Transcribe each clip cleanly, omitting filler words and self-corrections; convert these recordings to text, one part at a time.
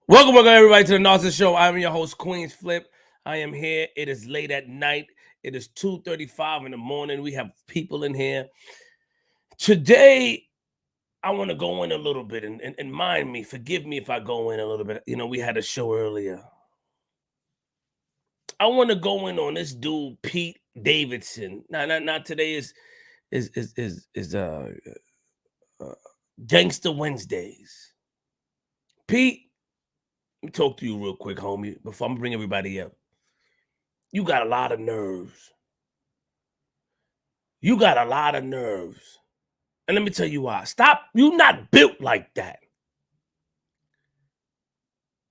Welcome everybody to the Narcissist Show. I'm your host, Queenzflip. I am here. It is late at night. It is 2:35 in the morning. We have people in here. Today, I want to go in a little bit and mind me, forgive me if I go in a little bit. You know, we had a show earlier. I want to go in on this dude, Pete Davidson. Now today is Gangster Wednesdays. Pete, let me talk to you real quick, homie, before I'm bring everybody up. You got a lot of nerves. You got a lot of nerves. And let me tell you why. Stop. You're not built like that.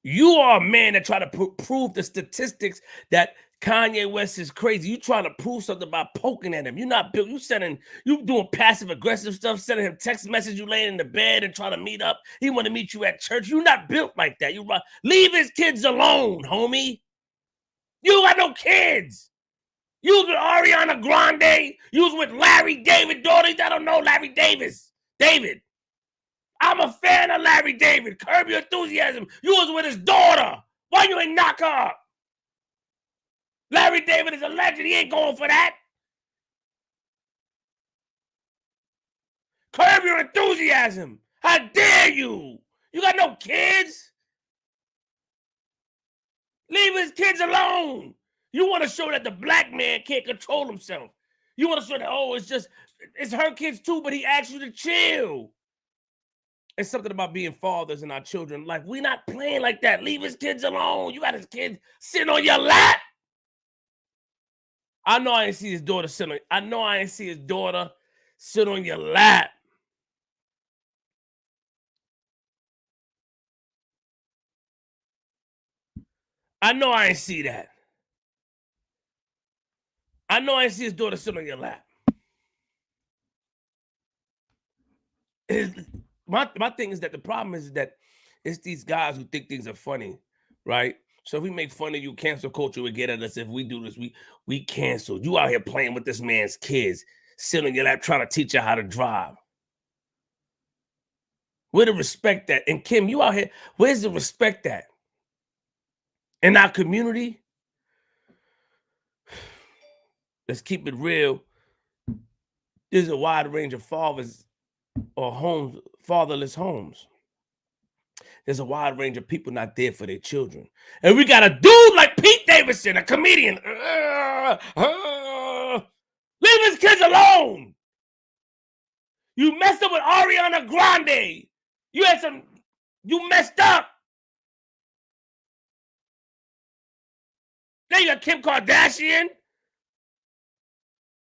You are a man that try to prove the statistics that Kanye West is crazy. You trying to prove something by poking at him. You're not built. You doing passive aggressive stuff, sending him text message. You laying in the bed and trying to meet up. He want to meet you at church. You're not built like that. You leave his kids alone, homie. You got no kids. You was with Ariana Grande. You was with Larry David daughter. I don't know Larry Davis. David. I'm a fan of Larry David. Curb Your Enthusiasm. You was with his daughter. Why you ain't knock her up? Larry David is a legend. He ain't going for that. Curb Your Enthusiasm. How dare you? You got no kids? Leave his kids alone. You want to show that the black man can't control himself. You want to show that, oh, it's her kids too, but he asked you to chill. It's something about being fathers and our children. Like, we not playing like that. Leave his kids alone. You got his kids sitting on your lap. I know I ain't see his daughter sit on. I know I ain't see his daughter sit on your lap. I know I ain't see that. I know I ain't see his daughter sit on your lap. My thing is that the problem is that it's these guys who think things are funny, right? So if we make fun of you, cancel culture would get at us. If we do this, we canceled. You out here playing with this man's kids, sitting on your lap trying to teach you how to drive. Where the respect at? And Kim, you out here, where's the respect at? In our community? Let's keep it real. There's a wide range of fathers or homes, fatherless homes. There's a wide range of people not there for their children. And we got a dude like Pete Davidson, a comedian. Leave his kids alone. You messed up with Ariana Grande. You messed up. Then you got Kim Kardashian.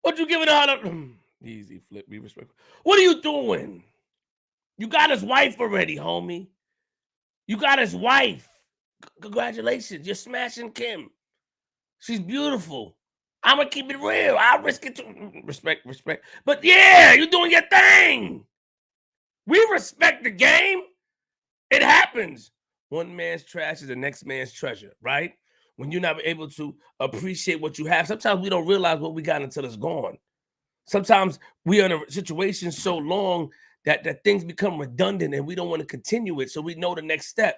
What you giving her? Easy, Flip, be respectful. What are you doing? You got his wife already, homie. You got his wife. Congratulations. You're smashing Kim. She's beautiful. I'm going to keep it real. I'll risk it to respect. But yeah, you're doing your thing. We respect the game. It happens. One man's trash is the next man's treasure, right? When you're not able to appreciate what you have, sometimes we don't realize what we got until it's gone. Sometimes we are in a situation so long that things become redundant and we don't want to continue it. So we know the next step.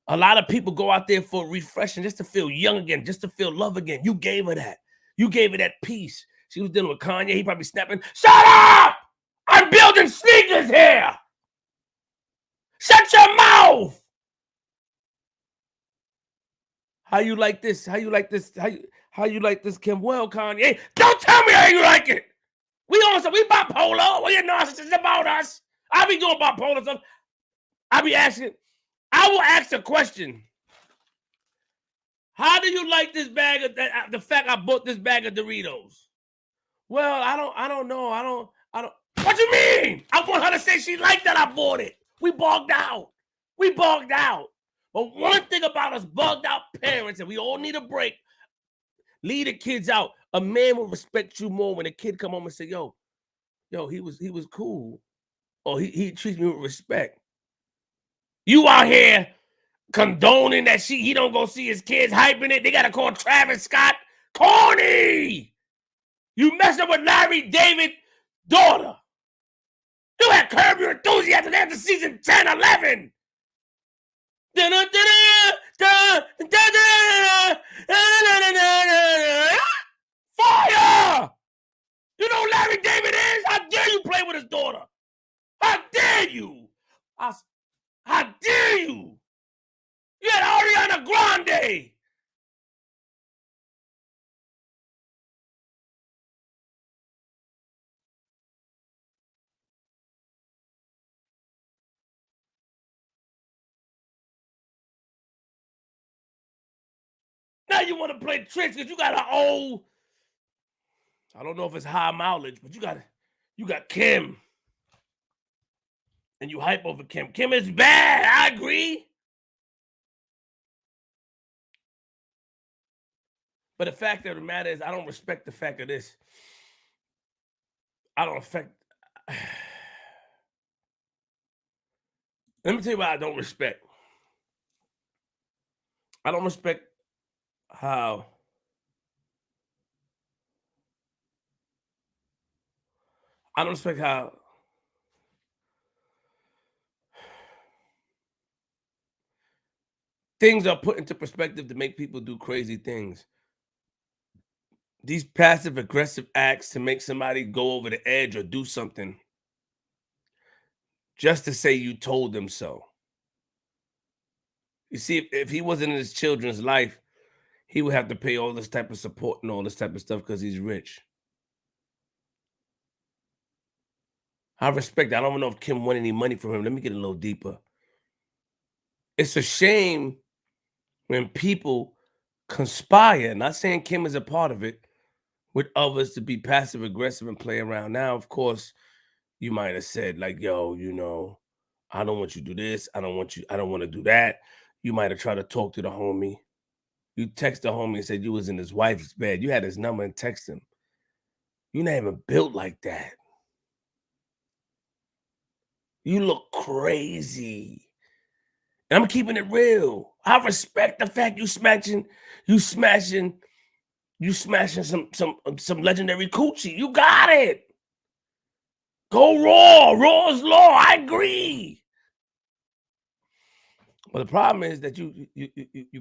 A lot of people go out there for refreshing just to feel young again, just to feel love again. You gave her that. You gave her that peace. She was dealing with Kanye. He probably snapping, shut up! I'm building sneakers here! Shut your mouth! How you like this? How you like this? How you like this, Kim? Well, Kanye, don't tell me how you like it. We bipolar. Well, you're narcissists about us. I be doing bipolar stuff. I will ask a question. How do you like this bag of the fact I bought this bag of Doritos? Well, I don't know. I don't. What you mean? I want her to say she liked that I bought it. We bugged out. But one thing about us bugged out parents, and we all need a break. Leave the kids out. A man will respect you more when a kid come home and say, yo, he was cool. Or he treats me with respect. You out here condoning that he don't go see his kids, hyping it. They got to call Travis Scott. Corny! You messed up with Larry David daughter. You had Curb Your Enthusiasm after season 10, 11. How dare you? You had Ariana Grande. Now you want to play tricks because you got an old, I don't know if it's high mileage, but you got Kim. And you hype over Kim. Kim is bad. I agree. But the fact of the matter is, I don't respect the fact of this. I don't affect. Let me tell you what I don't respect. I don't respect how things are put into perspective to make people do crazy things. These passive aggressive acts to make somebody go over the edge or do something just to say you told them so. You see, if he wasn't in his children's life, he would have to pay all this type of support and all this type of stuff because he's rich. I respect that. I don't know if Kim won any money from him. Let me get a little deeper. It's a shame when people conspire, not saying Kim is a part of it, with others to be passive aggressive and play around. Now, of course, you might have said, like, yo, I don't want you to do this. I don't want to do that. You might have tried to talk to the homie. You text the homie and said you was in his wife's bed. You had his number and text him. You're not even built like that. You look crazy. And I'm keeping it real. I respect the fact you smashing some legendary coochie. You got it. Go raw. Raw is law. I agree. But the problem is that you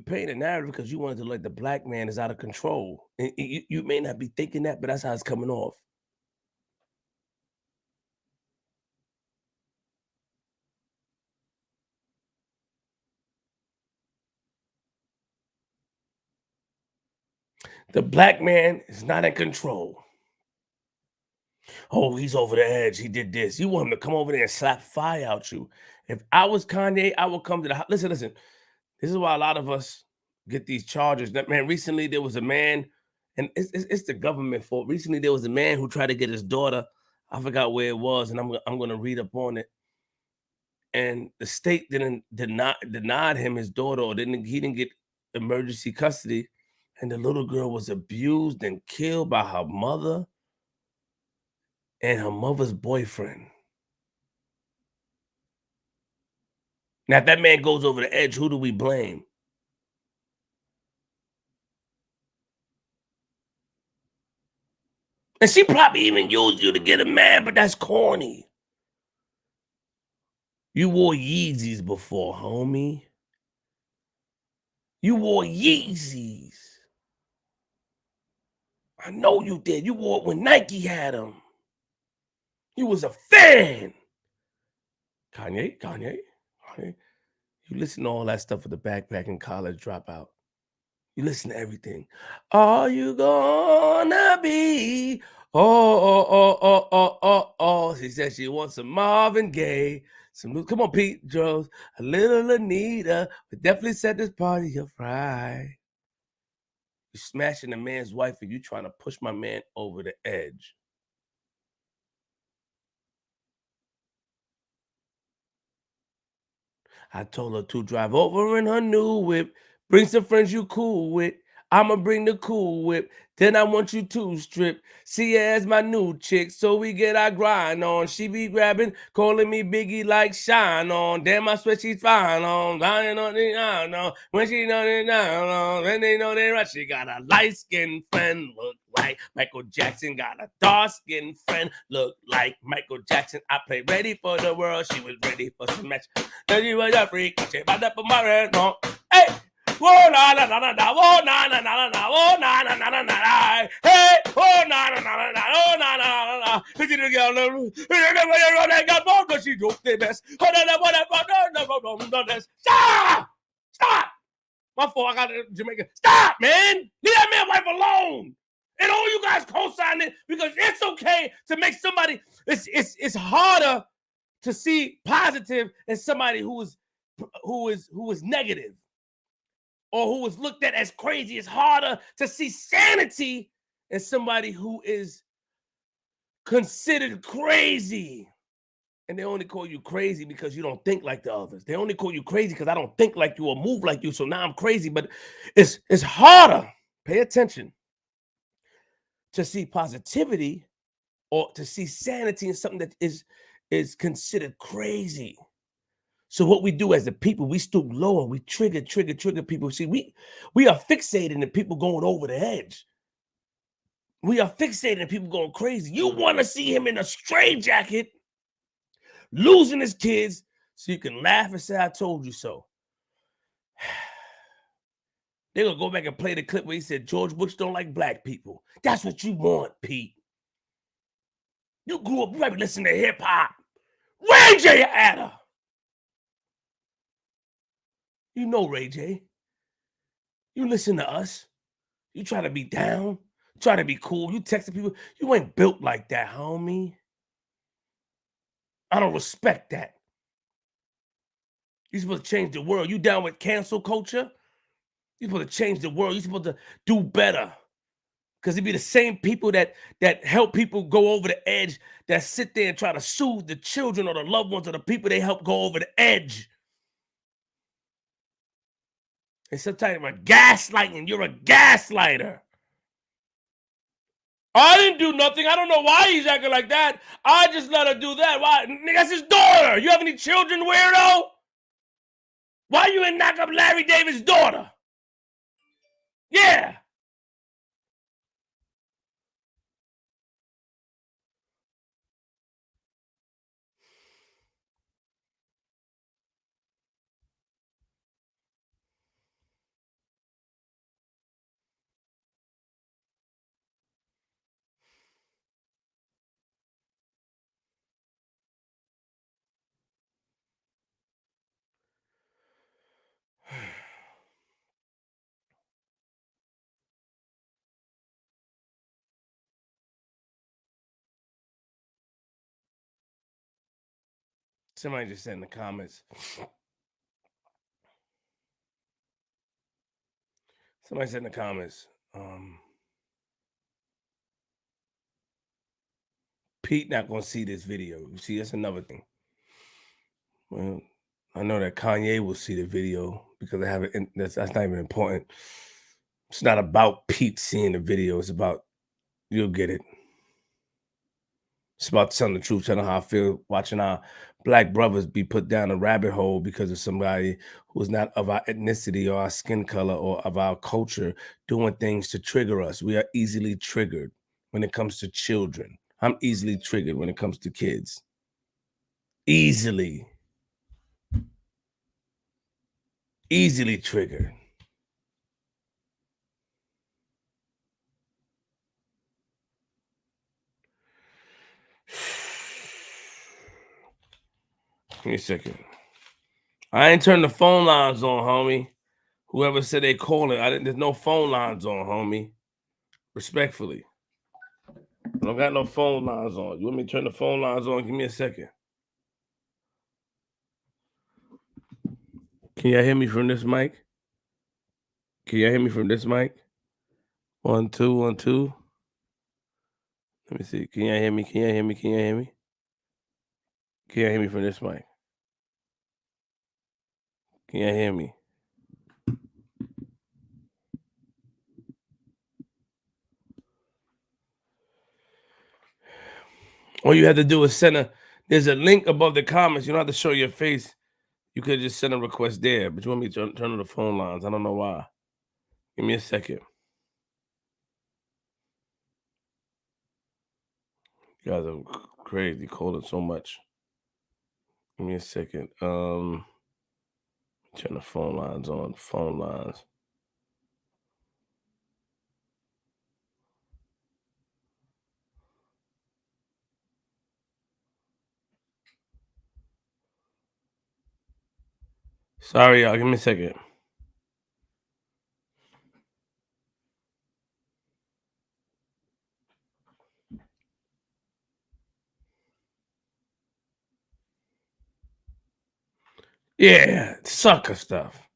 paint a narrative because you wanted to let the black man is out of control. And you may not be thinking that, but that's how it's coming off. The black man is not in control. Oh, he's over the edge. He did this. You want him to come over there and slap fire out you. If I was Kanye, I would come to the house. Listen. This is why a lot of us get these charges. That man, recently there was a man, and it's the government fault. Recently there was a man who tried to get his daughter. I forgot where it was, and I'm going to read up on it. And the state denied him his daughter, or he didn't get emergency custody, and the little girl was abused and killed by her mother and her mother's boyfriend. Now, if that man goes over the edge, who do we blame? And she probably even used you to get a man, but that's corny. You wore Yeezys before, homie. You wore Yeezys. I know you did. You wore it when Nike had them. You was a fan. Kanye. You listen to all that stuff with the backpacking college dropout. You listen to everything. Are you gonna be? Oh. She said she wants some Marvin Gaye. Come on, Pete Jones. A little Anita. But definitely set this party up right. You're smashing a man's wife and you trying to push my man over the edge. I told her to drive over in her new whip. Bring some friends you cool with. I'ma bring the cool whip. Then I want you to strip. See her as my new chick, so we get our grind on. She be grabbing, calling me Biggie like Shine on. Damn, I swear she's fine on. Dying on the down on. When she know they down on, when they know they right. She got a light-skinned friend, look like Michael Jackson. Got a dark-skinned friend, look like Michael Jackson. I played ready for the world. She was ready for some match. Then you was a freak. She about to put my red on. Hey! Whoa, na na na na na, whoa, na na na na na, whoa, na na na na na, hey, Oh, no. Oh, no. She broke their best. Stop! Stop! My fault, I got Jamaica. Stop, man! Leave that man wife alone! And all you guys co-sign it because it's okay to make somebody, it's harder to see positive in somebody who is negative or who is looked at as crazy. It's harder to see sanity in somebody who is considered crazy. And they only call you crazy because you don't think like the others. They only call you crazy because I don't think like you or move like you. So now I'm crazy. But it's harder. Pay attention to see positivity or to see sanity in something that is considered crazy. So what we do as the people, we stoop low and we trigger people. See, we are fixated in people going over the edge. We are fixated in people going crazy. You want to see him in a straitjacket, losing his kids, so you can laugh and say, I told you so. They're going to go back and play the clip where he said, George Bush don't like black people. That's what you want, Pete. You grew up, you probably listening to hip hop. Ray J Adder. You know Ray J. You listen to us. You try to be down, try to be cool. You texting people. You ain't built like that, homie. I don't respect that. You're supposed to change the world. You down with cancel culture? You're supposed to change the world. You're supposed to do better. Because it'd be the same people that help people go over the edge, that sit there and try to soothe the children or the loved ones or the people they help go over the edge. And sometimes you're gaslighting. You're a gaslighter. I didn't do nothing. I don't know why he's acting like that. I just let her do that. Why? Nigga, that's his daughter. You have any children, weirdo? Why you ain't knock up Larry David's daughter? Yeah. Somebody just said in the comments. Somebody said in the comments, Pete not gonna see this video. You see, that's another thing. Well, I know that Kanye will see the video because I have it. That's not even important. It's not about Pete seeing the video. It's about, you'll get it. It's about telling the truth, telling how I feel, watching our black brothers be put down a rabbit hole because of somebody who's not of our ethnicity or our skin color or of our culture doing things to trigger us. We are easily triggered when it comes to children. I'm easily triggered when it comes to kids. Easily triggered. Give me a second. I ain't turned the phone lines on, homie. Whoever said they calling, there's no phone lines on, homie. Respectfully. I don't got no phone lines on. You want me to turn the phone lines on? Give me a second. Can y'all hear me from this mic? Can y'all hear me from this mic? 1, 2, 1, 2. Let me see. Can y'all hear me? Can y'all hear me? Can y'all hear me? Can y'all hear me from this mic? Can y'all hear me? All you have to do is there's a link above the comments. You don't have to show your face. You could just send a request there, but you want me to turn on the phone lines. I don't know why. Give me a second. You guys are crazy, calling so much. Give me a second. Turn the phone lines on. Phone lines. Sorry, y'all. Give me a second. Yeah, sucker stuff.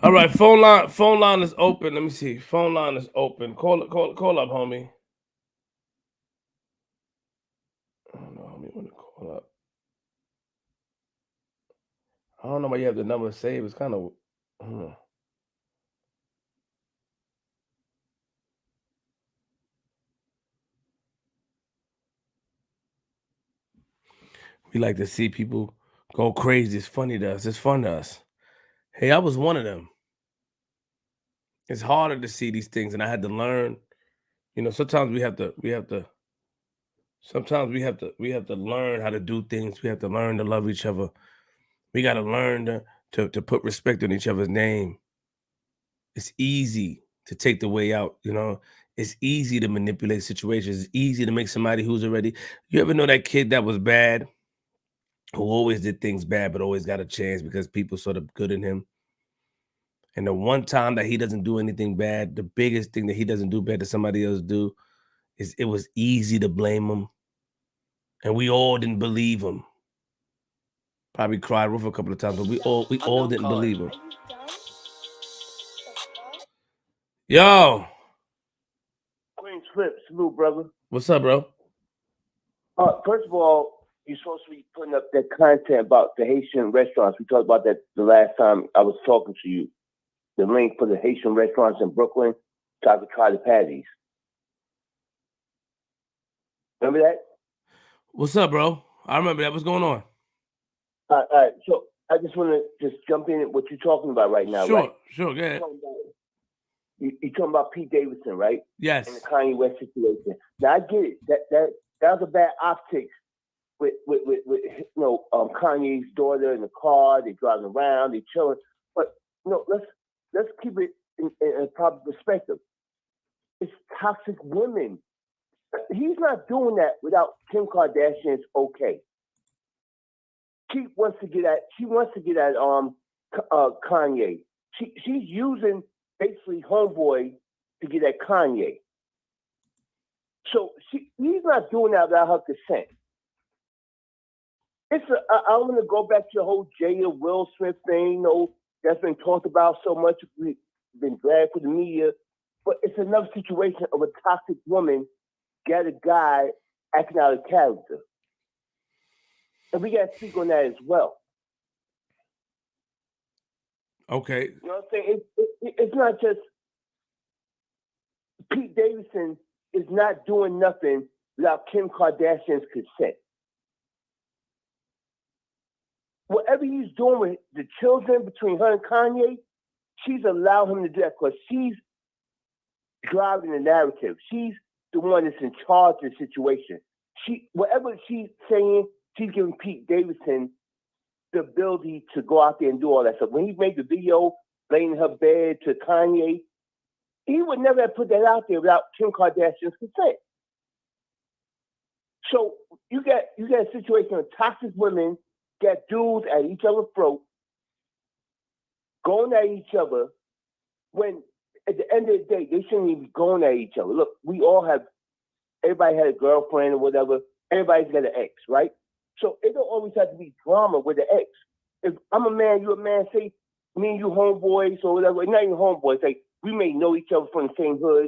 All right, phone line is open. Let me see. Phone line is open. Call up, homie. I don't know, homie. Want to call up? I don't know why you have the number saved. It's kind of. We like to see people go crazy. It's funny to us. It's fun to us. Hey, I was one of them. It's harder to see these things, and I had to learn. You know, sometimes we have to sometimes we have to learn how to do things. We have to learn to love each other. We got to learn to put respect on each other's name. It's easy to take the way out, you know. It's easy to manipulate situations. It's easy to make somebody who's already. You ever know that kid that was bad, who always did things bad, but always got a chance because people saw the good in him? And the one time that he doesn't do anything bad, the biggest thing that he doesn't do bad that somebody else do is it was easy to blame him. And we all didn't believe him. Probably cried Roof a couple of times, but we all didn't believe him. Yo. Queenzflip, salute, brother. What's up, bro? First of all, you're supposed to be putting up that content about the Haitian restaurants. We talked about that the last time I was talking to you. The link for the Haitian restaurants in Brooklyn, so I could try the patties. Remember that? What's up, bro? I remember that. What's going on? All right. So I just want to just jump in at what you're talking about right now, right? Sure, go ahead. You're talking about Pete Davidson, right? Yes. And the Kanye West situation. Now I get it. That was a bad optics with Kanye's daughter in the car. They driving around. They chilling. But let's keep it in a proper perspective. It's toxic women. He's not doing that without Kim Kardashian's okay. She wants to get at Kanye. She's using basically homeboy to get at Kanye. So he's not doing that without her consent. I want to go back to the whole Jada Will Smith thing. That's been talked about so much. We've been dragged for the media, but it's another situation of a toxic woman got a guy acting out of character, and we got to speak on that as well. Okay. You know what I'm saying? It's not just Pete Davidson is not doing nothing without Kim Kardashian's consent. Whatever he's doing with the children between her and Kanye, she's allowed him to do that because she's driving the narrative. She's the one that's in charge of the situation. Whatever she's saying, she's giving Pete Davidson the ability to go out there and do all that stuff. When he made the video laying in her bed to Kanye, he would never have put that out there without Kim Kardashian's consent. So you got a situation of toxic women got dudes at each other's throat, going at each other, when at the end of the day, they shouldn't even be going at each other. Look, everybody had a girlfriend or whatever. Everybody's got an ex, right? So it don't always have to be drama with the ex. If I'm a man, you a man, say me and you homeboys or whatever, not even homeboys, like we may know each other from the same hood.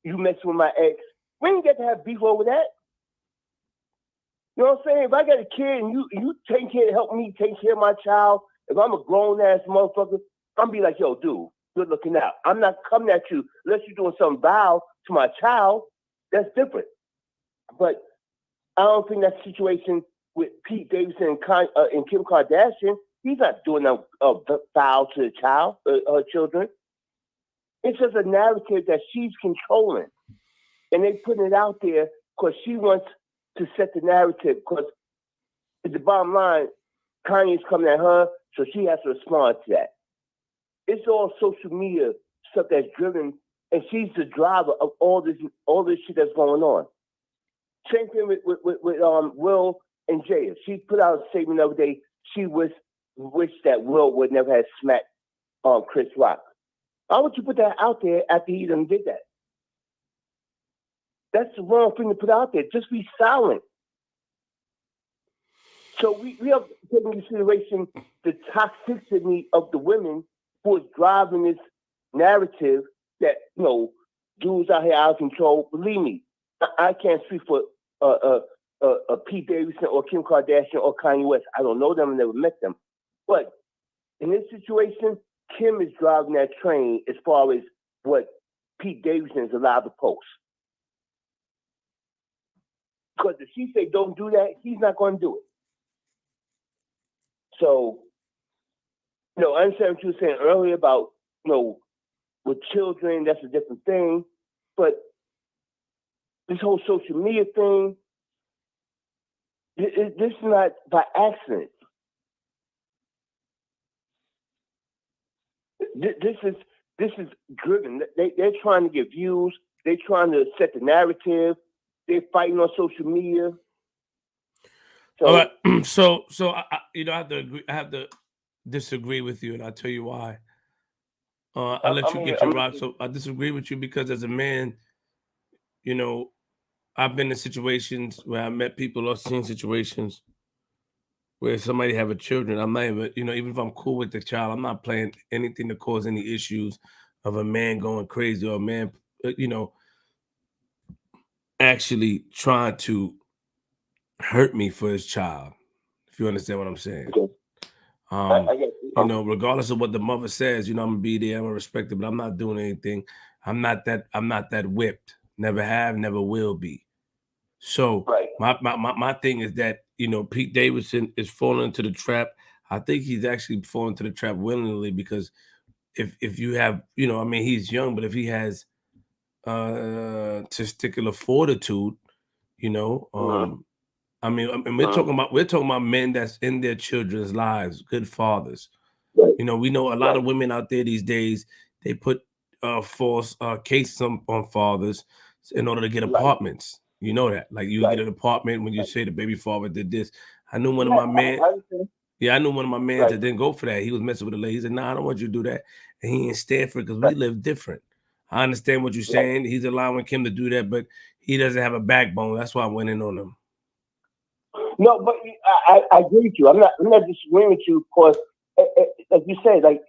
You mess with my ex. We ain't get to have beef over that. You know what I'm saying? If I got a kid and you help me take care of my child, if I'm a grown ass motherfucker, I'm be like, yo, dude, good looking out. I'm not coming at you unless you're doing something vile to my child. That's different. But I don't think that situation with Pete Davidson and Kim Kardashian, he's not doing no foul to the child, her children. It's just a narrative that she's controlling. And they putting it out there because she wants to set the narrative, because at the bottom line, Kanye's coming at her, so she has to respond to that. It's all social media stuff that's driven, and she's the driver of all this shit that's going on. Same thing with Will in jail. She put out a statement the other day. She wished that Will would never have smacked Chris Rock. Why would you put that out there after he done did that? That's the wrong thing to put out there. Just be silent. So we have to take into consideration the toxicity of the women who is driving this narrative that, you know, dudes out here out of control. Believe me, I can't speak for Pete Davidson or Kim Kardashian or Kanye West. I don't know them. I never met them. But in this situation, Kim is driving that train as far as what Pete Davidson is allowed to post. Because if she say don't do that, he's not going to do it. So, you know, I understand what you were saying earlier about, you know, with children, that's a different thing. But this whole social media thing, this is not by accident. This is driven. They're trying to get views. They're trying to set the narrative. They're fighting on social media. So, all right. So I you know, I have to disagree with you, and I'll tell you why. I'll let you get your rock. So I disagree with you because as a man, you know, I've been in situations where I met people or seen situations where somebody have a children. I'm not even, you know, even if I'm cool with the child, I'm not playing anything to cause any issues of a man going crazy or a man, you know, actually trying to hurt me for his child. If you understand what I'm saying. okay. You know, regardless of what the mother says, you know, I'm gonna be there, I'm gonna respect it, but I'm not doing anything. I'm not that whipped. Never have, never will be. So Right. my thing is that, you know, Pete Davidson is falling into the trap. I think he's actually falling into the trap willingly because if you have, you know, I mean, he's young, but if he has testicular fortitude, you know, I mean, we're talking about men that's in their children's lives, good fathers. Right. You know, we know a lot of women out there these days, they put false cases on fathers in order to get apartments. You know that. Like you get an apartment when you say the baby father did this. I knew one of my men. I knew one of my men that didn't go for that. He was messing with a lady. He said, "Nah, I don't want you to do that." And he ain't stand for it because we live different. I understand what you're saying. He's allowing Kim to do that, but he doesn't have a backbone. That's why I went in on him. No, but I agree with you. I'm not disagreeing with you because, like you said, like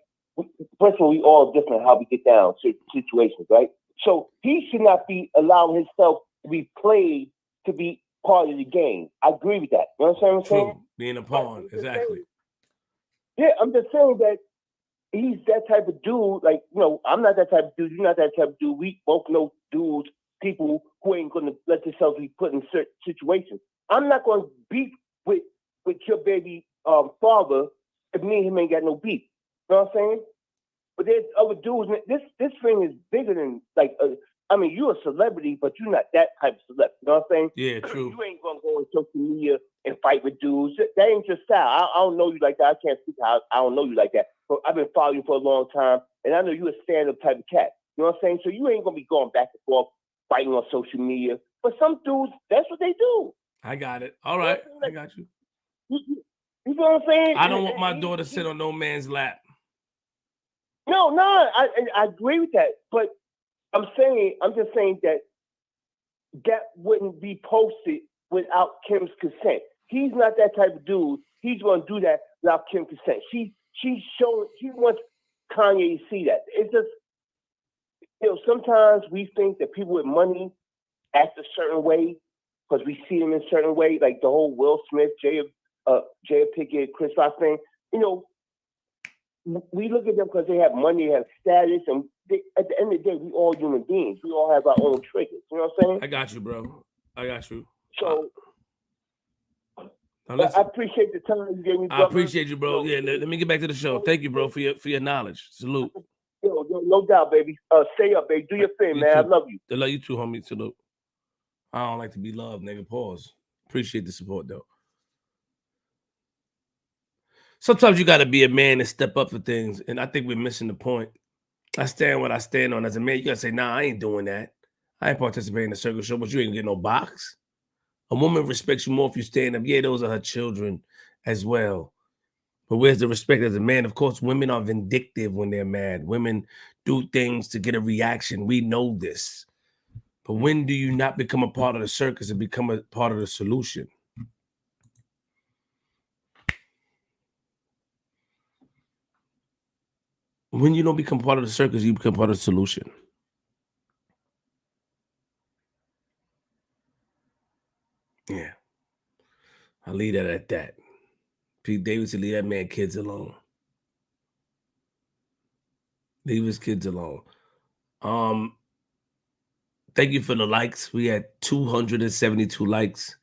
first of all, we all different how we get down certain situations, right? So he should not be allowing himself to be played to be part of the game. I agree with that. You understand what I'm saying? Being a pawn, exactly. Yeah, I'm just saying that he's that type of dude. Like, you know, I'm not that type of dude. You're not that type of dude. We both know dudes, people who ain't going to let themselves be put in certain situations. I'm not going to beef with your baby father if me and him ain't got no beef. You know what I'm saying? But there's other dudes. This thing is bigger than like. I mean, you're a celebrity, but you're not that type of celebrity. You know what I'm saying? Yeah, true. You ain't gonna go on social media and fight with dudes. That ain't your style. I don't know you like that. I can't speak how I don't know you like that. But I've been following you for a long time, and I know you're a stand-up type of cat. You know what I'm saying? So you ain't gonna be going back and forth fighting on social media. But some dudes, that's what they do. I got it. All right, I got you. You know what I'm saying? I don't want my daughter to sit on no man's lap. No, I agree with that. But I'm just saying that wouldn't be posted without Kim's consent. He's not that type of dude. He's going to do that without Kim's consent. She wants Kanye to see that. It's just, you know, sometimes we think that people with money act a certain way because we see them in a certain way, like the whole Will Smith, Jada Pinkett, Chris Rock thing. You know, we look at them because they have money, they have status, and at the end of the day, we all human beings. We all have our own triggers. You know what I'm saying? I got you, bro. I got you. So, I appreciate the time you gave me, brother. I appreciate you, bro. Yeah, let me get back to the show. Thank you, bro, for your knowledge. Salute. Yo, no doubt, baby. Stay up, baby. Do your thing, man. Too. I love you. I love you too, homie. Salute. I don't like to be loved, nigga. Pause. Appreciate the support, though. Sometimes you got to be a man and step up for things, and I think we're missing the point. I stand what I stand on. As a man, you got to say, nah, I ain't doing that. I ain't participating in the circle show, but you ain't getting no box. A woman respects you more if you stand up. Yeah, those are her children as well. But where's the respect as a man? Of course, women are vindictive when they're mad. Women do things to get a reaction. We know this. But when do you not become a part of the circus and become a part of the solution? When you don't become part of the circus, you become part of the solution. Yeah. I'll leave that at that. Pete Davidson, leave that man kids alone. Leave his kids alone. Thank you for the likes. We had 272 likes.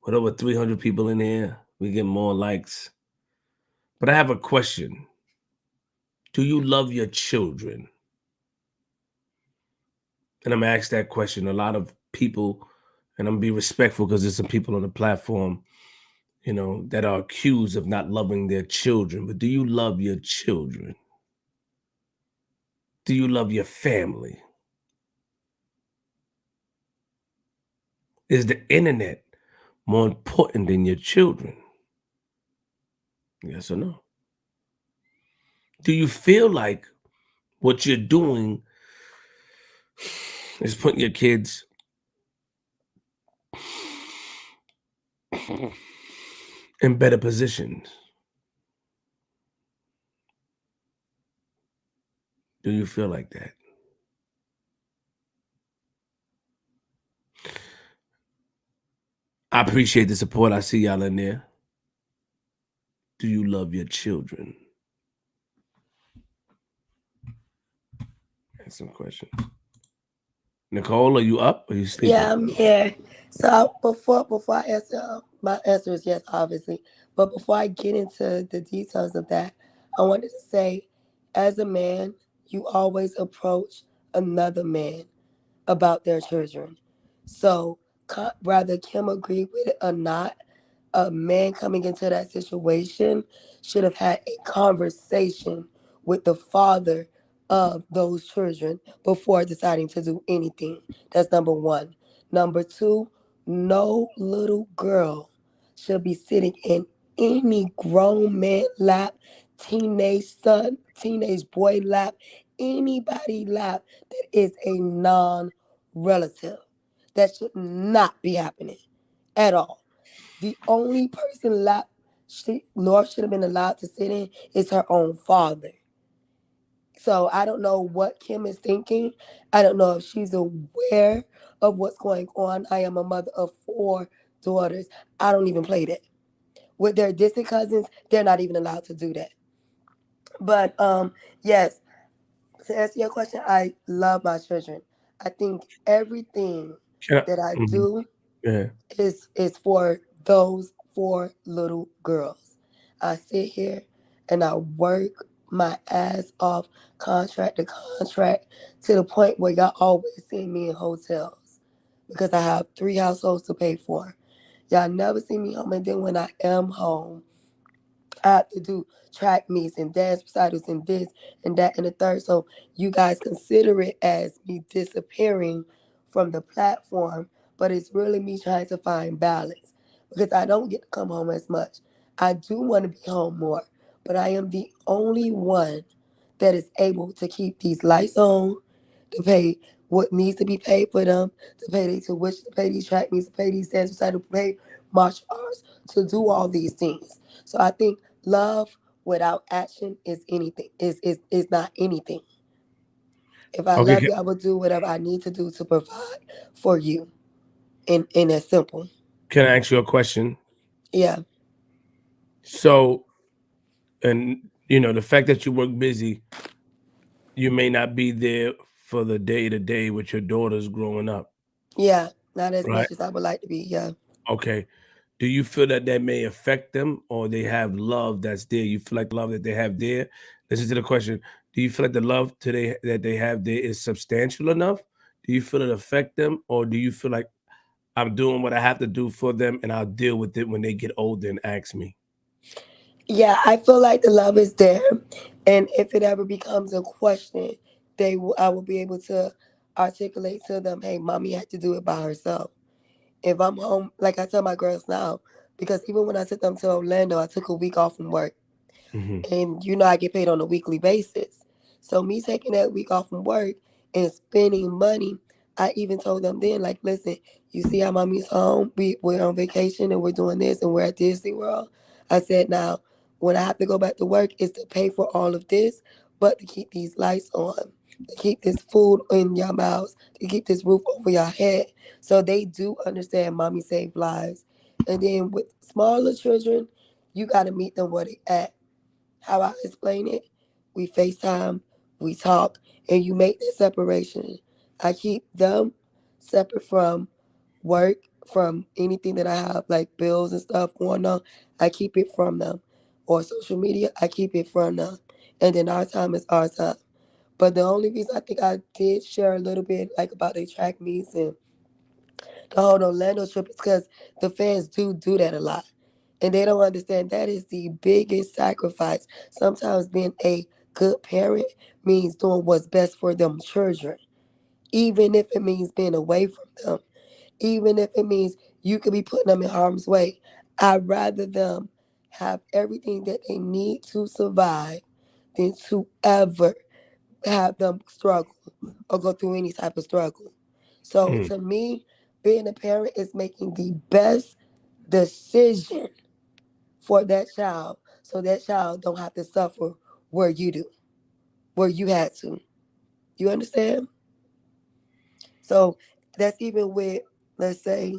With over 300 people in here, we get more likes. But I have a question. Do you love your children? And I'm going to ask that question. A lot of people, and I'm going to be respectful because there's some people on the platform, that are accused of not loving their children. But do you love your children? Do you love your family? Is the internet more important than your children? Yes or no? Do you feel like what you're doing is putting your kids in better positions? Do you feel like that? I appreciate the support. I see y'all in there. Do you love your children? That's some questions. Nicole, are you up? Or are you sleeping? Yeah, I'm here. So before I answer, my answer is yes, obviously. But before I get into the details of that, I wanted to say, as a man, you always approach another man about their children. So whether Kim agreed with it or not, a man coming into that situation should have had a conversation with the father of those children before deciding to do anything. That's number one. Number two, no little girl should be sitting in any grown man lap, teenage boy lap, anybody lap that is a non-relative. That should not be happening at all. The only person North should have been allowed to sit in is her own father. So I don't know what Kim is thinking. I don't know if she's aware of what's going on. I am a mother of 4 daughters. I don't even play that. With their distant cousins, they're not even allowed to do that. But yes, to answer your question, I love my children. I think everything that I Mhm. do Yeah. is for those 4 little girls. I sit here and I work my ass off contract to contract to the point where y'all always see me in hotels because I have 3 households to pay for. Y'all never see me home, and then when I am home, I have to do track meets and dance recitals and this and that and the third. So you guys consider it as me disappearing from the platform, but it's really me trying to find balance because I don't get to come home as much. I do want to be home more, but I am the only one that is able to keep these lights on, to pay what needs to be paid for them, to pay their tuition, to pay these track meets, to pay these dance recitals, to pay martial arts, to do all these things. So I think love without action is anything. Is not anything. If I Okay. love you, I will do whatever I need to do to provide for you. And that's simple. Can I ask you a question? Yeah. So, and the fact that you work busy, you may not be there for the day to day with your daughters growing up, Yeah. Not as right? much as I would like to be. Yeah. Okay. Do you feel that may affect them, or they have love that's there? You feel like the love that they have there. Listen to the question. Do you feel like the love today that they have there is substantial enough? Do you feel it affect them, or do you feel like I'm doing what I have to do for them, and I'll deal with it when they get older and ask me? Yeah, I feel like the love is there, and if it ever becomes a question, I will be able to articulate to them, "Hey, mommy had to do it by herself." If I'm home, like I tell my girls now, because even when I took them to Orlando, I took a week off from work. Hmm. And I get paid on a weekly basis. So me taking that week off from work and spending money, I even told them then, like, listen, you see how mommy's home? We're on vacation and we're doing this and we're at Disney World. I said, now, when I have to go back to work, is to pay for all of this, but to keep these lights on, to keep this food in your mouths, to keep this roof over your head. So they do understand mommy saved lives. And then with smaller children, you got to meet them where they at. How I explain it, we FaceTime, we talk, and you make that separation. I keep them separate from work, from anything that I have, like bills and stuff going on. I keep it from them. Or social media, I keep it from them. And then our time is our time. But the only reason I think I did share a little bit, like about the track meets and the whole Orlando trip, is because the fans do that a lot. And they don't understand that is the biggest sacrifice. Sometimes being a good parent means doing what's best for them children, even if it means being away from them, even if it means you could be putting them in harm's way. I'd rather them have everything that they need to survive than to ever have them struggle or go through any type of struggle. So Mm. to me, being a parent is making the best decision for that child, so that child don't have to suffer where you do, where you had to. You understand? So that's even with, let's say,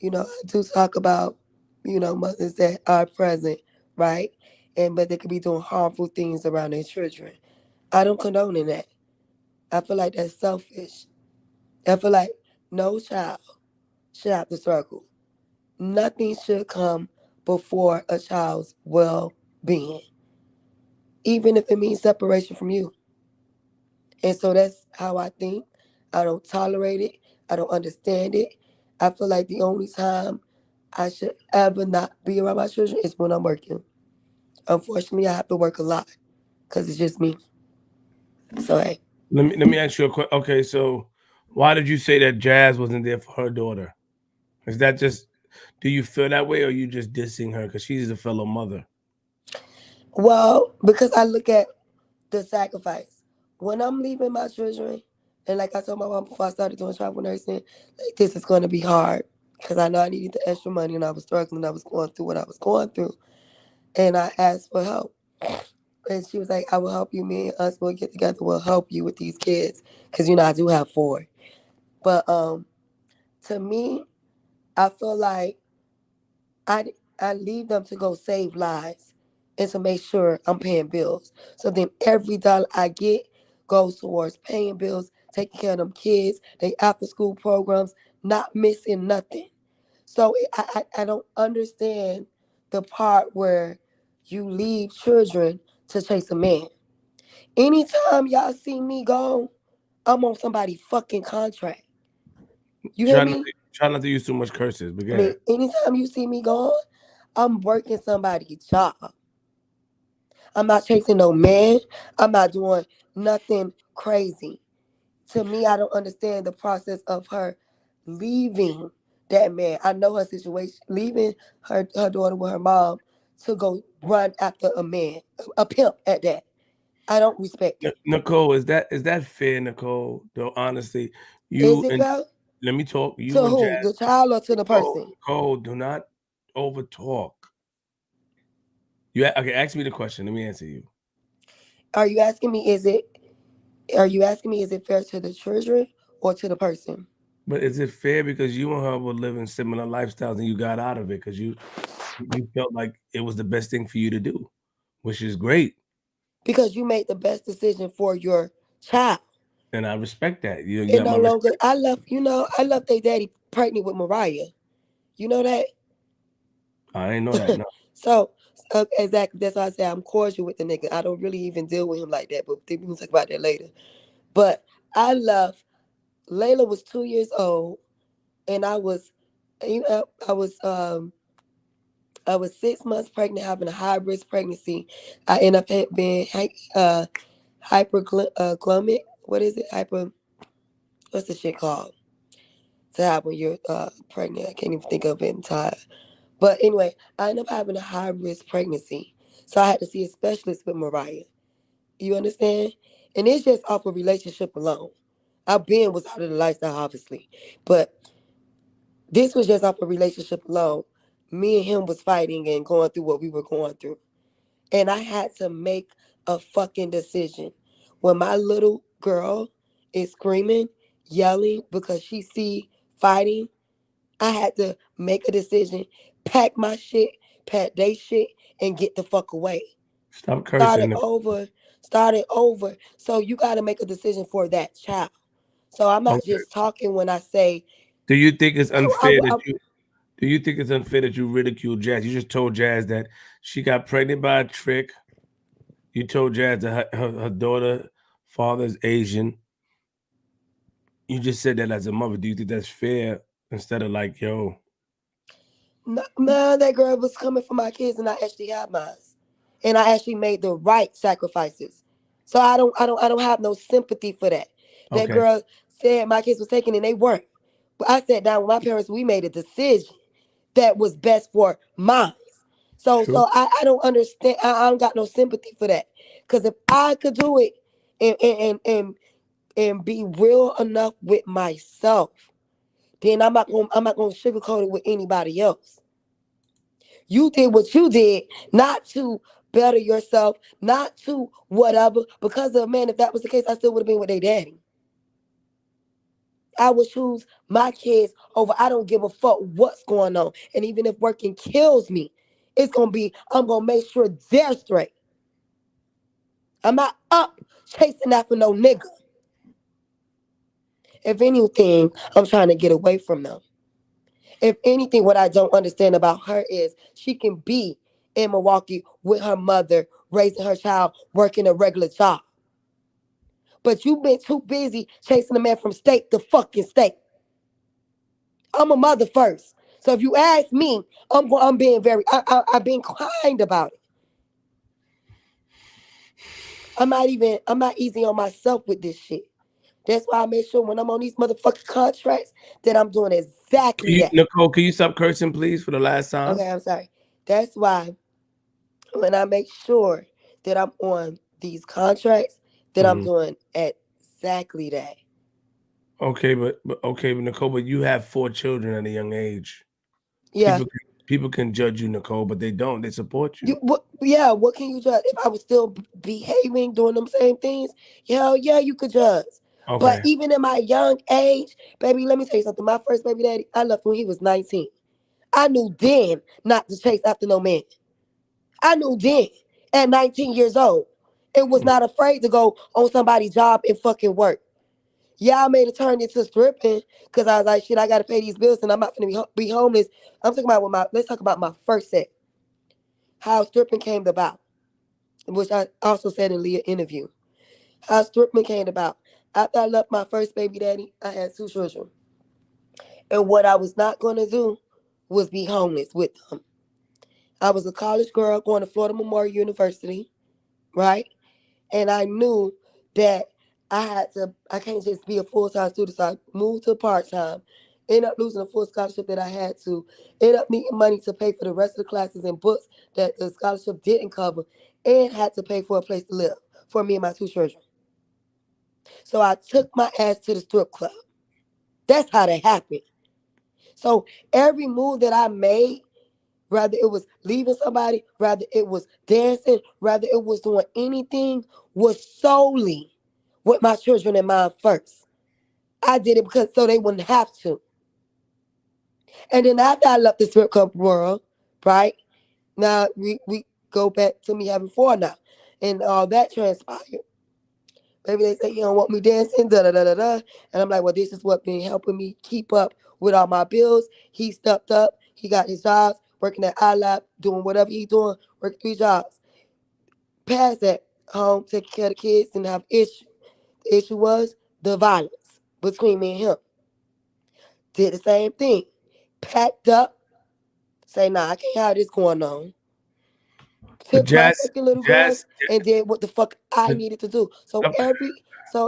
I do talk about, mothers that are present, right? But they could be doing harmful things around their children. I don't condone in that. I feel like that's selfish. I feel like no child should have to struggle. Nothing should come before a child's well being, even if it means separation from you. And so that's how I think. I don't tolerate it. I don't understand it. I feel like the only time I should ever not be around my children is when I'm working. Unfortunately, I have to work a lot because it's just me. So, hey. Let me ask you a question. Okay, so why did you say that Jazz wasn't there for her daughter? Is that just, do you feel that way, or you just dissing her because she's a fellow mother? Well, because I look at the sacrifice. When I'm leaving my children, and like I told my mom before I started doing travel nursing, like, this is going to be hard because I know I needed the extra money and I was struggling. I was going through what I was going through. And I asked for help. And she was like, I will help you. Me and us will get together. We'll help you with these kids. Because, I do have four. But to me, I feel like I leave them to go save lives and to make sure I'm paying bills. So then every dollar I get goes towards paying bills, taking care of them kids, they after school programs, not missing nothing. So I don't understand the part where you leave children to chase a man. Anytime y'all see me go, I'm on somebody's fucking contract. You hear Try not me? to, try not to use too much curses. But go I mean, ahead. anytime you see me gone, I'm working somebody's job. I'm not chasing no man. I'm not doing nothing crazy. To me, I don't understand the process of her leaving that man. I know her situation, leaving her daughter with her mom to go run after a man, a pimp at that. I don't respect it. Nicole, is that fair, Nicole? Though honestly, Is you it and fair? let me talk. You To and Jazz, who? The child or to the Nicole, person? Nicole, do not over talk. Okay? Ask me the question. Let me answer you. Are you asking me? Is it fair to the children or to the person? But is it fair because you and her were living similar lifestyles and you got out of it because you felt like it was the best thing for you to do, which is great, Because you made the best decision for your child. and I respect that. You And got my no longer, respect. I left their daddy pregnant with Mariah. You know that? I ain't know that. No, So, exactly. That's why I say I'm cordial with the nigga. I don't really even deal with him like that, but we can talk about that later. But I left. Layla was 2 years old, and I was 6 months pregnant, having a high risk pregnancy. I ended up being hyperglycemic. What is it? What's the shit called? to have when you're pregnant. I can't even think of it in time. But anyway, I ended up having a high risk pregnancy. So I had to see a specialist with Mariah. You understand? And it's just off a relationship alone. Our Ben was out of the lifestyle, obviously. But this was just off a relationship alone. Me and him was fighting and going through what we were going through. And I had to make a fucking decision. When my little girl is screaming, yelling because she see fighting, I had to make a decision, pack my shit, pack they shit, and get the fuck away. Stop Started cursing. over, started over. So you got to make a decision for that child. So I'm not Okay. just talking when I say, Do you think it's unfair that I, you do you think it's unfair that you ridicule Jazz? You just told Jazz that she got pregnant by a trick. You told Jazz that her daughter father's Asian. You just said that as a mother. Do you think that's fair instead of like, yo, no, man, that girl was coming for my kids, and I actually had mine, and I actually made the right sacrifices. So I don't have no sympathy for that. That okay, girl said my kids was taken, and they weren't. But I sat down with my parents. We made a decision that was best for mine. true. I don't understand. I don't got no sympathy for that. Because if I could do it and be real enough with myself, then I'm not gonna sugarcoat it with anybody else. You did what you did, not to better yourself, not to whatever. Because of man, if that was the case, I still would have been with their daddy. I would choose my kids over. I don't give a fuck what's going on. And even if working kills me, I'm gonna make sure they're straight. I'm not up chasing after no nigga. If anything, I'm trying to get away from them. If anything, what I don't understand about her is she can be in Milwaukee with her mother, raising her child, working a regular job. But you've been too busy chasing a man from state to fucking state. I'm a mother first. So if you ask me, I'm being I've been kind about it. I'm not easy on myself with this shit. That's why I make sure when I'm on these motherfucking contracts that I'm doing exactly that. Nicole, can you stop cursing, please, for the last time? Okay, I'm sorry. That's why when I make sure that I'm on these contracts, that I'm Mhm. doing exactly that. Okay, but Nicole, but you have 4 children at a young age. Yeah. People can judge you, Nicole, but they don't. They support you. Yeah, what can you judge? If I was still behaving, doing them same things, hell yeah, you could judge. But Okay. even in my young age, baby, let me tell you something. My first baby daddy, I left when he was 19. I knew then not to chase after no man. I knew then at 19 years old and was not afraid to go on somebody's job and fucking work. Yeah, I made a turn into stripping because I was like, shit, I got to pay these bills and I'm not going to be homeless. I'm talking about let's talk about my first set, how stripping came about, which I also said in Leah's interview. How stripping came about. After I left my first baby daddy, I had 2 children. And what I was not going to do was be homeless with them. I was a college girl going to Florida Memorial University, right? And I knew that I can't just be a full-time student. So I moved to part-time, ended up losing a full scholarship that I had to, ended up needing money to pay for the rest of the classes and books that the scholarship didn't cover, and had to pay for a place to live for me and my 2 children. So I took my ass to the strip club. That's how that happened. So every move that I made, whether it was leaving somebody, whether it was dancing, whether it was doing anything, was solely with my children in mind first. I did it because so they wouldn't have to. And then after I left the strip club world, right? Now we go back to me having 4 now. And all that transpired. Maybe they say you don't want me dancing, da da da da da. And I'm like, well, this is what been helping me keep up with all my bills. He stepped up. He got his jobs, working at iLab, doing whatever he's doing, working 3 jobs. Past that, home, taking care of the kids, and have issue. The issue was the violence between me and him. Did the same thing. Packed up. Say, nah, I can't have this going on. took my Jazz, fucking little Jazz, girls and did what the fuck I but needed to do. So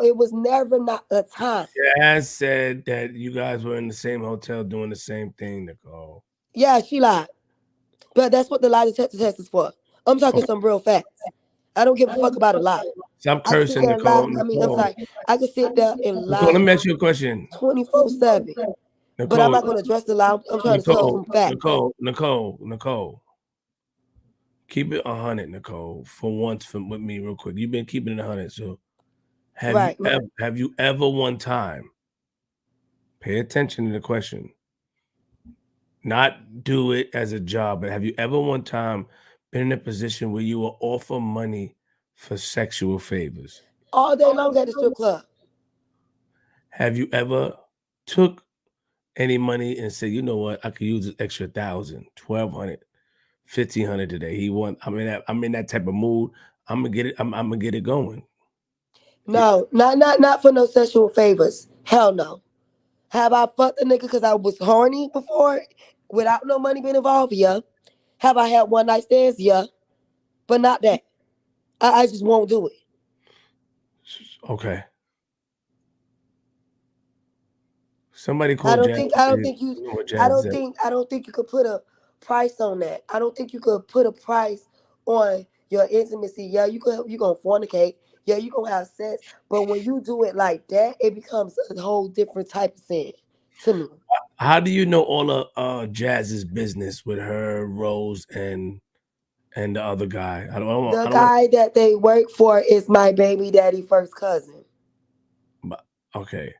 it was never not a time. Jazz said that you guys were in the same hotel doing the same thing, Nicole. Yeah, she lied. But that's what the lie detector test is for. I'm talking Okay. some real facts. I don't give a fuck about a lie. Stop I can sit cursing, there and lie. Nicole. I mean, I'm Nicole. sorry. I can sit there and Nicole, let lie me ask you a question. 24/7. But I'm Nicole, not going to address the lie. I'm trying to tell Nicole, some facts. Nicole. Keep it 100, Nicole. For once, with me, real quick. You've been keeping it 100. So, have you ever one time? Pay attention to the question. Not do it as a job, but have you ever one time been in a position where you were offered money for sexual favors? All day long at the strip club. Have you ever took any money and said, you know what, I could use this extra 1,000, 1,200, 1,500 today? I'm in that type of mood. I'm gonna get it. I'm gonna get it going. No, not for no sexual favors. Hell no. Have I fucked a nigga because I was horny before without no money being involved? Yeah. Have I had one night stands? Yeah. But not that. I just won't do it. Okay. Somebody I called don't Jazz. think you You know what Jazz said. I don't think you could put a price on that. I don't think you could put a price on your intimacy. Yeah, you gonna fornicate. Yeah, you gonna have sex. But when you do it like that, it becomes a whole different type of sin to me. How do you know all of Jazz's business with her, Rose, and the other guy? I don't Guy that they work for is my baby daddy first cousin. But okay.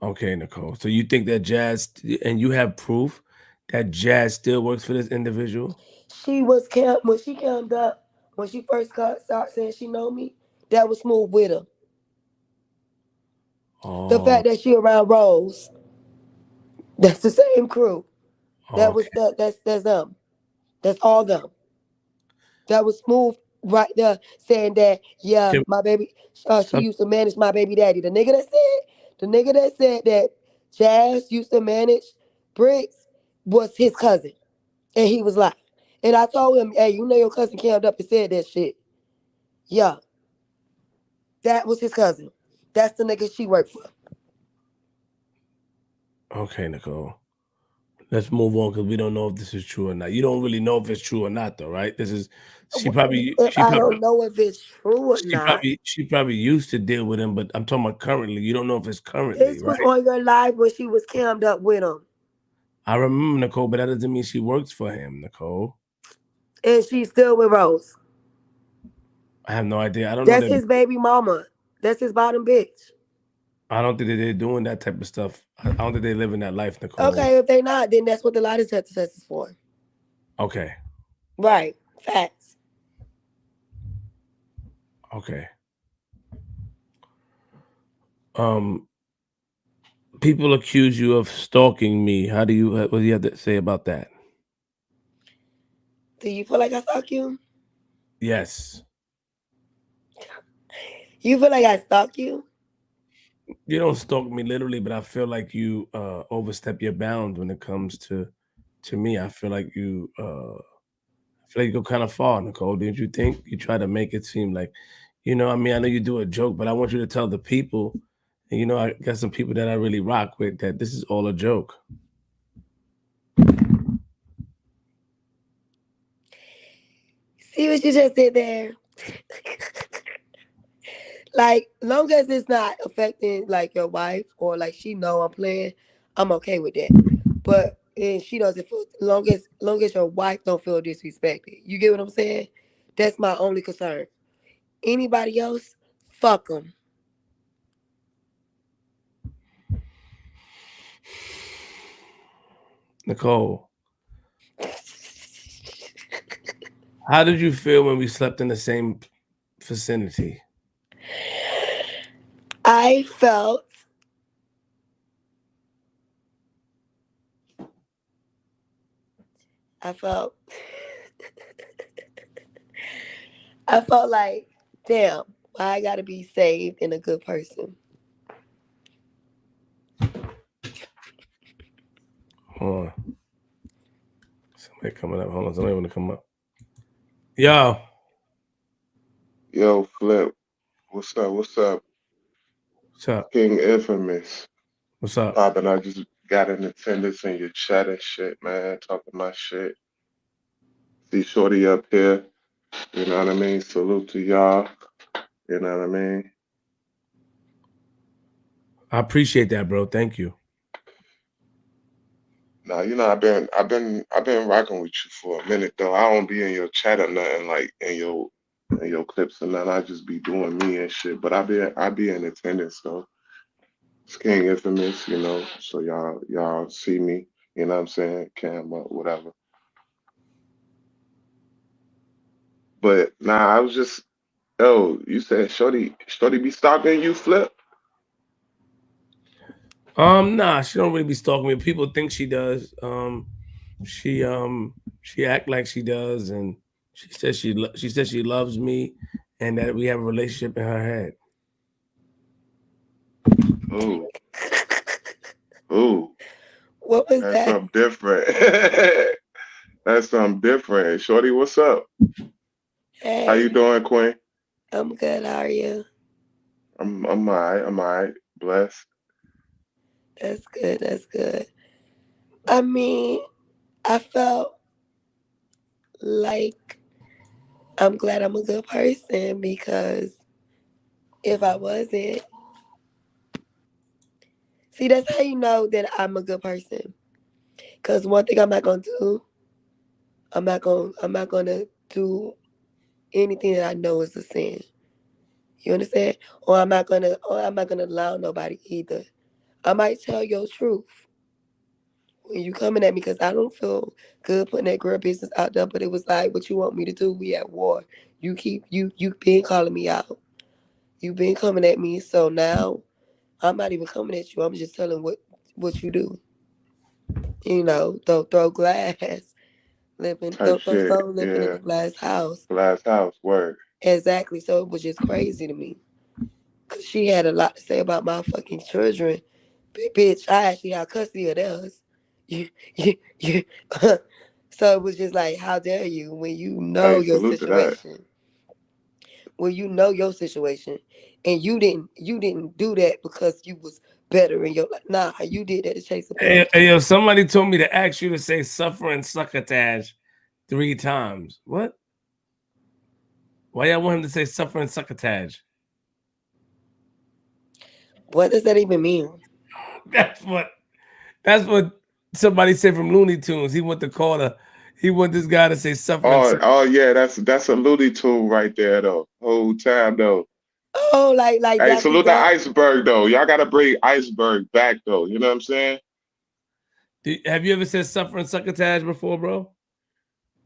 Okay, Nicole. So you think that Jazz, and you have proof that Jazz still works for this individual? She was when she came up, when she first started saying she know me, that was smooth with her. The Oh, fact that she around Rose, that's the same crew. That was okay. that's them. That's all them. That was smooth right there saying that, yeah, Kim, my baby, she stop. used to manage my baby daddy. The nigga that said that Jazz used to manage Bricks was his cousin. And he was like, and I told him, hey, you know your cousin came up and said that shit. Yeah, that was his cousin. That's the nigga she worked for. Okay, Nicole. Let's move on because we don't know if this is true or not. You don't really know if it's true or not, though, right? This is If I don't know if it's true or not, she probably used to deal with him, but I'm talking about currently. You don't know if it's currently, this right? was on your live when she was cammed up with him. I remember Nicole, but that doesn't mean she works for him, Nicole. And she's still with Rose. I have no idea. I don't know That's that. his baby mama. That's his bottom bitch. I don't think that they're doing that type of stuff. I don't think they live in that life, Nicole. Okay, if they not, then that's what the lie detector test is for. Okay. Right. Facts. Okay. People accuse you of stalking me. What do you have to say about that? Do you feel like I stalk you? Yes. You feel like I stalk you? You don't stalk me literally, but I feel like you overstep your bounds when it comes to me. I feel like you go kind of far, Nicole. Didn't you think? You try to make it seem like, I mean, I know you do a joke, but I want you to tell the people, and I got some people that I really rock with, that this is all a joke. See what you just did there? Like, long as it's not affecting like your wife or like she know I'm playing, I'm okay with that. But and she doesn't feel long as your wife don't feel disrespected. You get what I'm saying? That's my only concern. Anybody else, fuck them. Nicole, how did you feel when we slept in the same vicinity? I felt I felt I felt like, damn, why I gotta be saved and a good person. Hold on. Somebody coming up. Hold on. Somebody want to come up. Yo. Yo, Flip. What's up? What's up? What's up? King Infamous. What's up? Poppin', I just got in attendance in your chat and shit, man. Talking my shit. See Shorty up here. You know what I mean? Salute to y'all. You know what I mean? I appreciate that, bro. Thank you. Now, you know, I've been rocking with you for a minute though. I don't be in your chat or nothing like in your clips and nothing. I just be doing me and shit. But I be in attendance though. It's King Infamous, you know. So y'all see me, you know what I'm saying? Cam up, whatever. But nah, I was just you said Shorty be stalking you, Flip? Nah, she don't really be stalking me. People think she does. She act like she does, and she says she loves me, and that we have a relationship in her head. Ooh, ooh, What was that's that? something different. That's something different. Shorty, what's up? How you Hey, doing, Queen? I'm good. How are you? I'm alright. I'm alright. Blessed. That's good. That's good. I mean, I felt like I'm glad I'm a good person because if I wasn't, see, that's how you know that I'm a good person. Because one thing I'm not gonna do, I'm not gonna do anything that I know is a sin. You understand? Or I'm not gonna allow nobody either. I might tell your truth when you coming at me because I don't feel good putting that girl business out there. But it was like, what you want me to do? We at war. You been calling me out. You been coming at me. So now I'm not even coming at you. I'm just telling what you do. You know, don't throw glass. Type Don't throw shit. stone living in Yeah. a glass house. Glass house. Word. Exactly. So it was just crazy to me. Cause she had a lot to say about my fucking children. Bitch, I actually have custody of theirs. You. So it was just like, how dare you when you know Hey, your salute to that. situation, when you know your situation, and you didn't do that because you was better in your life. Nah, you did that to chase a Hey, paycheck. hey, yo, somebody told me to ask you to say "suffering succotash" 3 times. What? Why y'all want him to say "suffering succotash"? What does that even mean? That's what somebody said from Looney Tunes. He want this guy to say "suffering." Oh yeah, that's a Looney Tune right there though. Whole time though. Oh, like Hey, Daffy salute the Duck. iceberg though. Y'all gotta bring iceberg back though. You know what I'm saying? Have you ever said "suffering succotash" before, bro?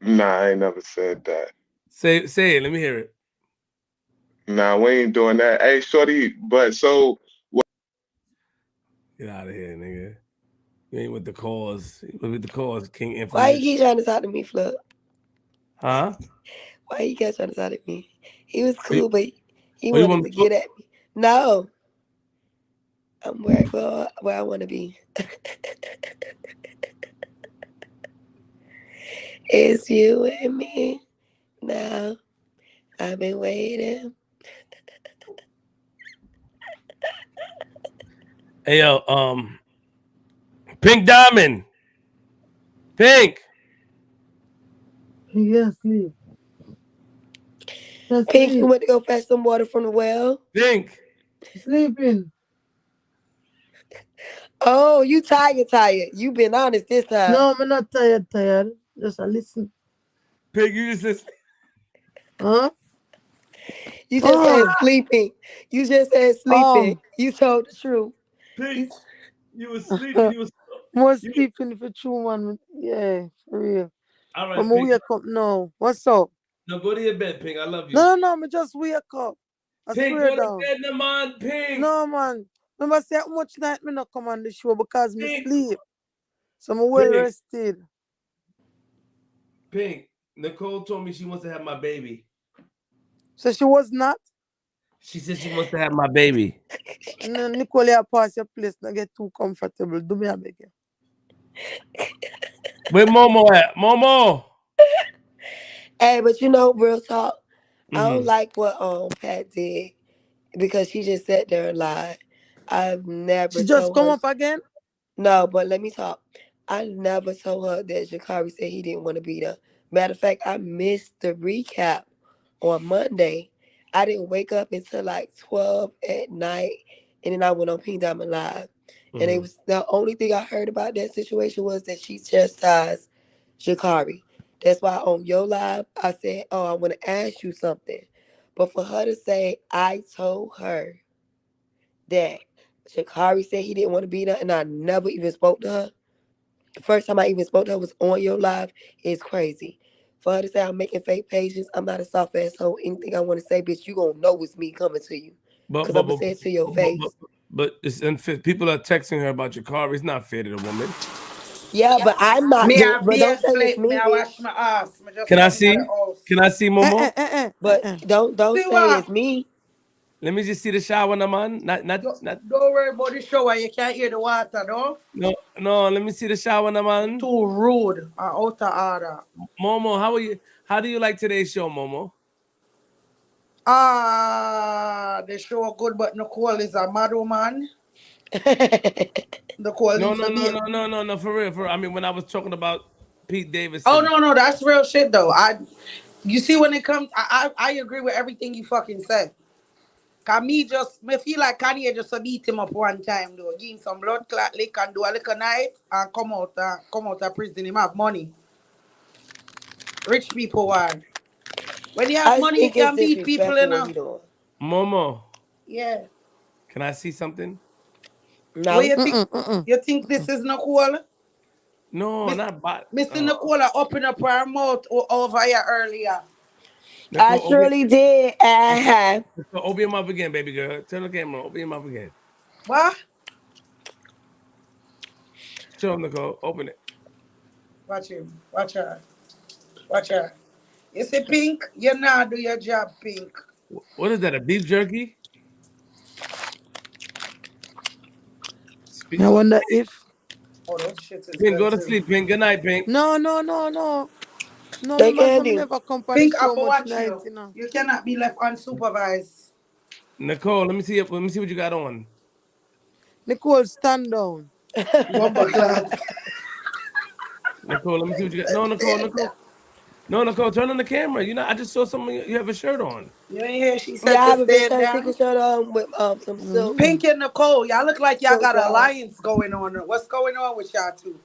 Nah, I ain't never said that. Say it. Let me hear it. Nah, we ain't doing that. Hey, Shorty, but so Get out of here, nigga. You ain't with the cause. You with the cause, King Why you Infamous. keep trying to talk to me, Flip? Huh? Why you kept trying to talk to me? He was What you, cool, but he what you wanted want to me to get at me. No, I'm where I want to be. It's you and me. Now I've been waiting. Hey, yo, Pink Diamond. Pink. Yes, sleep. Just Pink, you sleep. went to go fetch some water from the well. Pink. Sleeping. Oh, you tired. You been honest this time. No, I'm not tired. Just a listen. Pink, you just Huh? You just said Oh, sleeping. You just said sleeping. oh. You told the truth. Pink. You, You was sleeping. More You sleeping for true one. Yeah, for real. all But right, me Pink. wake up now. What's up? No, go to your bed, Pink. I love you. No, me just wake up. I Pink, swear go to down. bed, no man. Pink. No, man. Remember say how much night me not come on the show because me Pink. sleep. So I'm well Pink. rested. Pink. Nicole told me she wants to have my baby. So she was not. She said she wants to have my baby. No, Nicole, you pass your place. Not get too comfortable. Do me a beg you. Where Momo at? Momo. Hey, but you know, real talk, I don't Mm-hmm. like what Pat did because she just sat there and lied. I've never She just told come her. up again. No, but let me talk. I never told her that Jakari said he didn't want to be there. Matter of fact, I missed the recap on Monday. I didn't wake up until like 12 at night, and then I went on Pink Diamond Live. And it Mm-hmm. was the only thing I heard about that situation was that she chastised Jakari. That's why on your live, I said, oh, I want to ask you something. But for her to say, I told her that Shakari said he didn't want to be there, and I never even spoke to her. The first time I even spoke to her was on your live. It's crazy. For her to say I'm making fake pages, I'm not a soft asshole. Anything I want to say, bitch, you gonna know it's me coming to you. But Cause I'm but gonna but say it to your but, but, but, face. but it's unfair. People are texting her about your car. It's not fair to the woman. Yeah, but I'm not Me doing, a but don't say it's flip. Me me, a bitch. wash my ass. Me just Can I come in the see? house. Can I see Momo? But don't See say what? it's me. Let me just see the shower, man. Don't worry about the shower. You can't hear the water, no? No. Let me see the shower, You're man. too rude. Out of order. Momo, how are you? How do you like today's show, Momo? The show good, but Nicole is a mad woman. Nicole No, needs no, to no, be. no, no, no, no. For real, for real. I mean, when I was talking about Pete Oh Davidson. no, that's real shit though. You see when it comes, I agree with everything you fucking said. Cause me feel like Kanye just beat him up one time though. Give him some blood clot lick and do a little night and come out of prison. Him have money. Rich people are. When you have I just money, you think it's can beat people, you disrespectful what know. he doing. Momo, Yeah. can I see something? What No. you think? You think this is Nicole? No, Miss, not bad. Mr. Nicole open up her mouth over here earlier. I Nicole, surely did. Nicole, open your mouth again, baby girl. Turn the camera. Open your mouth again. What? Show him, Nicole. Open it. Watch him. Watch her. Watch her. You see, Pink? You not do your job, Pink. What is that? A beef jerky? I Speak. wonder if. Oh, that shit is Pink, go good to too. sleep. Pink, good night, Pink. No, no, no, no. No, me They man, can some do. never come for the Pink, I show for much watch night, you. you know. You cannot be left unsupervised. Nicole, let me see. Let me see what you got on. Nicole, stand down. Bumper clad. Nicole, let me see what you got. No, Nicole, Nicole. No, Nicole, turn on the camera. You know, I just saw something. You have a shirt on. You ain't hear she Yeah, said I to have a stand Victoria's Secret down? shirt on with some silk Pink and Nicole, y'all look like y'all silk got an drawers. alliance going on. What's going on with y'all two?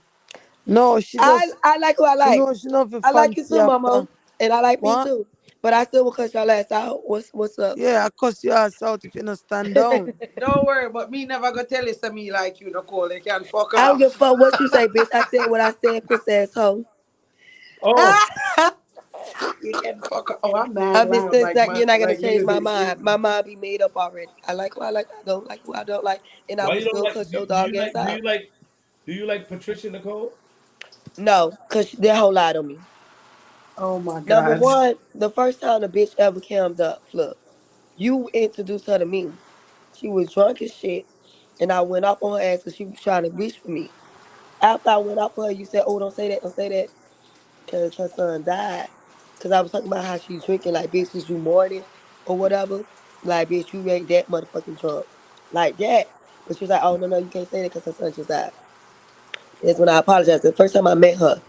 No, she just, I like who I you like. know, she not fi I like you fancy too, after. Momo. And I like Pete What? too. But I still will cut y'all ass out. What's up? Yeah, I cuss your ass out if you not stand down. Don't worry, but me never gonna tell you to me like you, Nicole. They can fuck I don't give a off. fuck what you say, bitch. I said what I said, pussy asshole. Oh, You can fuck off. Oh, I'm mad I'm just loud saying like that you're not gonna like change niggas my ain't mind. sleeping. My mind be made up already. I like who I like. I don't like who I don't like, and I why will you don't still like? cut Do, your do you dog like? ass Do out. you like? Do you like Patricia, Nicole? No, cause that whole lied on me. Oh my Number god. one, the first time the bitch ever came up, Flip, you introduced her to me. She was drunk as shit, and I went off on her ass because she was trying to reach for me. After I went off on her, you said, "Oh, don't say that," because her son died. Because I was talking about how she's drinking, like, bitch, is you mourning or whatever? Like, bitch, you ain't that motherfucking drunk. Like that. But she was like, oh, no, you can't say that because her son just died. That's when I apologized. The first time I met her.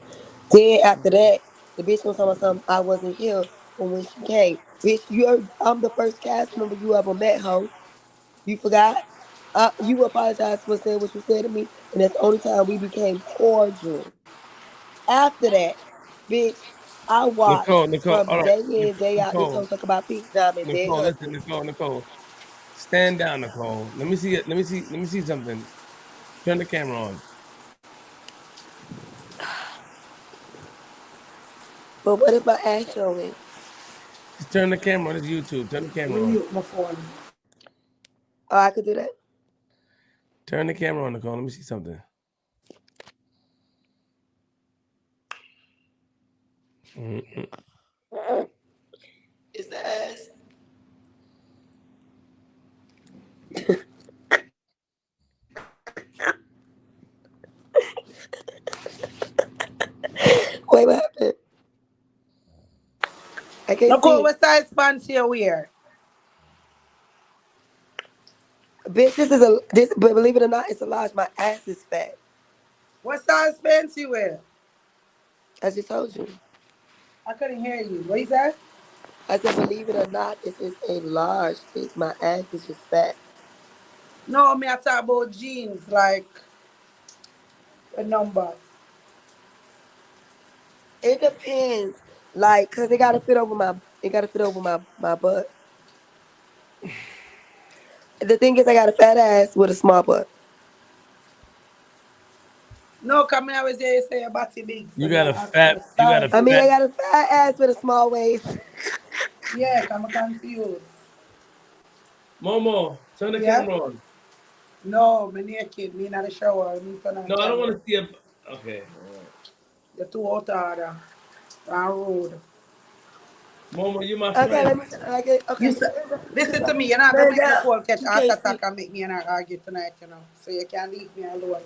Then after that, the bitch was talking about something I wasn't here for when she came. Bitch, I'm the first cast member you ever met, ho. You forgot? You apologized for saying what you said to me, and that's the only time we became cordial. After that, bitch, I watched Nicole. from All right, day in, day out this whole Nicole, talk about Pink Diamond, dead Nicole. Listen, husband. Nicole. Stand down, Nicole. Let me see it. Let me see. Let me see something. Turn the camera on. But what if my ass showing? Just turn the camera on. It's YouTube. Turn the Let me camera on. mute my phone. Oh, I could do that. Turn the camera on, Nicole. Let me see something. Mm-mm. It's the ass. Wait, what happened? can't Nicole, see. what size pants you wear? Bitch, this. But believe it or not, it's a large. My ass is fat. What size pants you wear? I just told you. I couldn't hear you. What you said? I said, believe it or not, this is a large. Bitch, my ass is just fat. No, me I talk about jeans, like a number. It depends. Like, cause it gotta fit over my butt. The thing is, I got a fat ass with a small butt. No, come here, I always hear you say your body big, so You me got I a ask you fat. the You got a size. I mean, fat. I got a fat ass with a small waist. Yeah, I'm confused. Momo, turn the Yeah? camera on. No, me naked, me not the shower, me turn on No, I don't want camera. to see a. Okay, all right. You're too out of order. Wrong road. Momo, you my Okay, friend. let me. Okay, You okay. say, listen to me, you're not gonna Man make down. Nicole catch You heart can't see. attack and make me and her argue tonight, you know. So you can't leave me alone.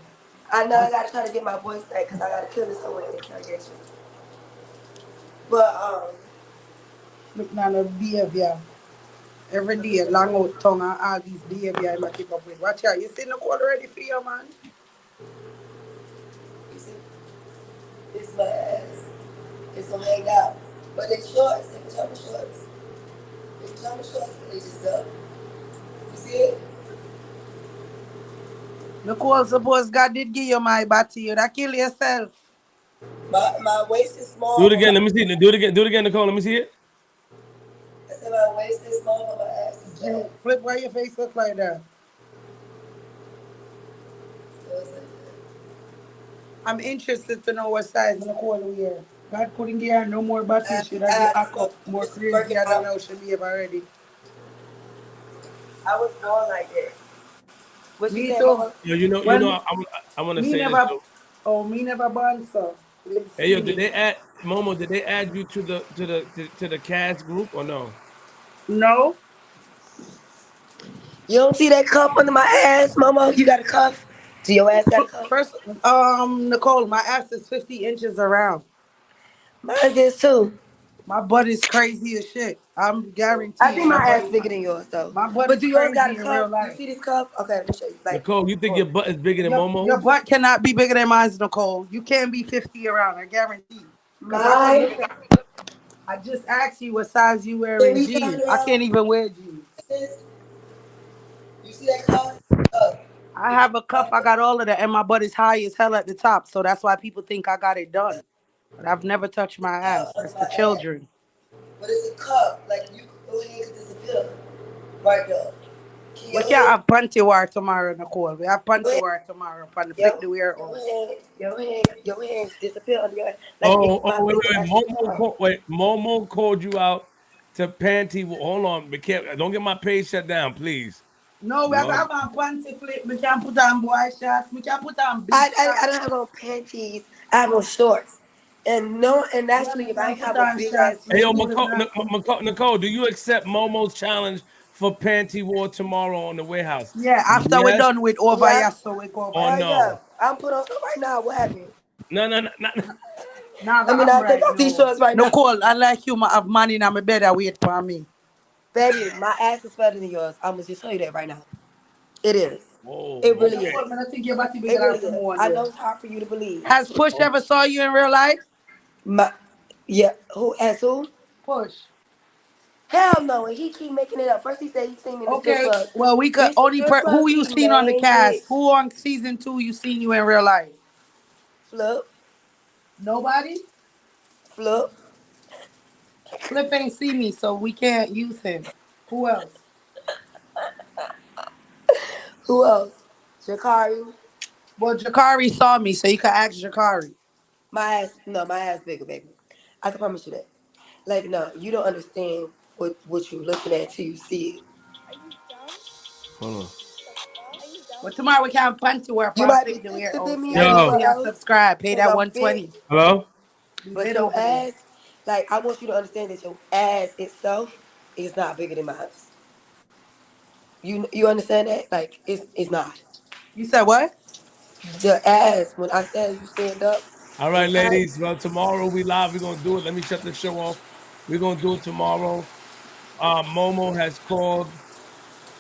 I know I Just gotta try to get my voice back because I gotta kill this whole interrogation. But look now the behavior. Every day, long out tongue and all these behavior I keep up with. Watch out, you see Nicole ready for you, man. you see, this is my ass. It's gonna hang out. But they shorts, they pajama shorts. They pajama shorts, but they just up. You see it? Nicole, suppose God did give you my body, you'd have kill yourself. My waist is Do small, it but again. Let me see. Do it again. Do it again, Nicole. Let me see it. I said my waist is small, but my ass is Jim, fat. flip why your face look like that. So it's like I'm interested to know what size Nicole wear. God couldn't give her no more body, that. should have get back So up more this is working crazier than out. how she behave already. I was born like that. What you Me saying, too. Mama? Yo, you know, When I want to me say this never though. me never born so. You Hey, see yo, did me. they add Momo? Did they add you to the cast group or no? No. You don't see that cuff under my ass, Mama? You got a cuff? Do your ass got a cuff? First, Nicole, my ass is 50 inches around. Mine is too. My butt is crazy as shit. I'm I guaranteed think my my butt ass is bigger than yours though. my butt But is do yours got crazy a in cuff? real You life. see this cuff? Okay, let me show you. Like, Nicole, you think your butt is bigger than Your Momo's? butt cannot be bigger than mine, Nicole. You can't be 50 around, I guarantee. Because I can mine. look at I just asked you what size you wear Can in we turn jeans. I around? can't even wear jeans. Sis? You see that cuff? I have a cuff, I got all of that, and my butt is high as hell at the top. So that's why people think I got it done. But I've never touched my ass. Cuff under That's my the ass. children. But it's a cuff. Like your hand could disappear right there. Can We your can't hand? have panty wear tomorrow, Nicole. We have Your panty hand? wear tomorrow upon the Yo, Flip the Warehouse. your hand disappear under your ass. Like if Oh, my wait, face is wait. actually cuff. Momo called you out to panty. Hold on, be careful. Don't get my page shut down, please. No, we have to No, have a panty flip. We can put on boy shots. We can put on big I shots. don't have on panties. I have on shorts. And no, and Yeah, actually, we if I can put have a on big ass shots. hey, Let's yo, pussy, do the black one. Nicole, do you accept Momo's challenge for panty war tomorrow on the warehouse? Yeah, after we're Yes done with over yeah, here, so we go or back. hell yeah. no? I'm put on some right now. What happened? No, no, no, no. Now I that mean, I'm I'll take right off these now. shorts right now. Nicole, unlike you, I have money in my bed that wait for me. Baby, my ass is better than yours. I'm gonna just tell you that right now. It is. It Whoa, really okay, Nicole, is. man, I think your body bigger It than really is. someone I there. know it's hard for you to believe. Has Push okay. ever saw you in real life? My, yeah, who as who? Push. Hell no, and he keep making it up. First he said he seen me in the strip Okay, club. well we could Bitch, the only strip club who you see seen on the main cast? bitch. Who on season 2 you seen you in real life? Flip, Nobody. flip. Flip ain't see me, so we can't use him. Who else? Who else? Jakari. Well, Jakari saw me, so you can ask Jakari. My ass, no, my ass bigger, baby. I can promise you that. Like, no, you don't understand what you're looking at till you see it. Hold on. But tomorrow we can panty wear You for might be Flip the thicker than Warehouse. me Yeah, or make Yo, sure you whatever else, subscribe. Pay because that I'm fit. 120. hello. Be But lit your over there. ass, like, I want you to understand that your ass itself is not bigger than mine. You understand that? Like, it's not. You said what? The ass, when I said you stand up, All right, it's not. ladies. Well, tomorrow we live. We're gonna do it. Let me shut the show off. We're gonna do it tomorrow. Momo has called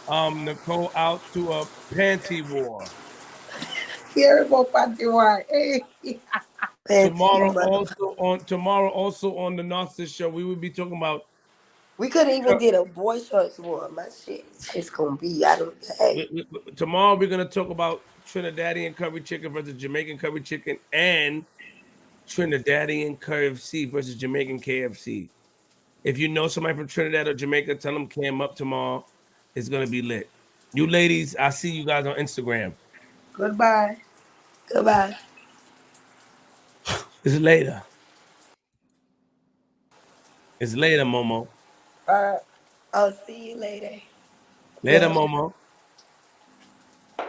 Nicole out to a panty war. Here about panty war. Hey. Tomorrow Panty, also on the Narcissist show, we will be talking about we could have even did a boy shorts one. My shit's gonna be. I don't. Hey, tomorrow we're gonna talk about Trinidadian curry chicken versus Jamaican curry chicken and Trinidadian KFC versus Jamaican KFC. If you know somebody from Trinidad or Jamaica, tell them Cam up tomorrow. It's gonna be lit. You ladies, I see you guys on Instagram. Goodbye. goodbye. It's later. It's later, Momo. I'll see you later. Later, Love. Momo.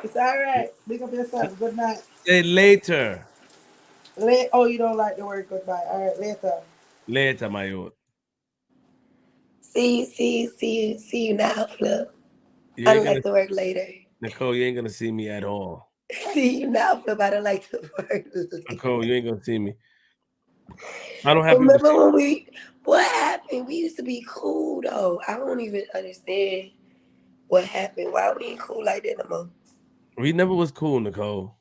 It's all right. Big up yourself. Good night. Say later. Oh, you don't like the word goodbye. All right, later. Later, my youth. See you now, Flip. You I ain't don't gonna, like the word later. Nicole, you ain't gonna see me at all. See you now, Flip. I don't like the word later. Nicole, you ain't gonna see me. I don't have people Remember when what happened? We used to be cool though. I don't even understand what happened. Why we ain't cool like that no more? We never was cool, Nicole.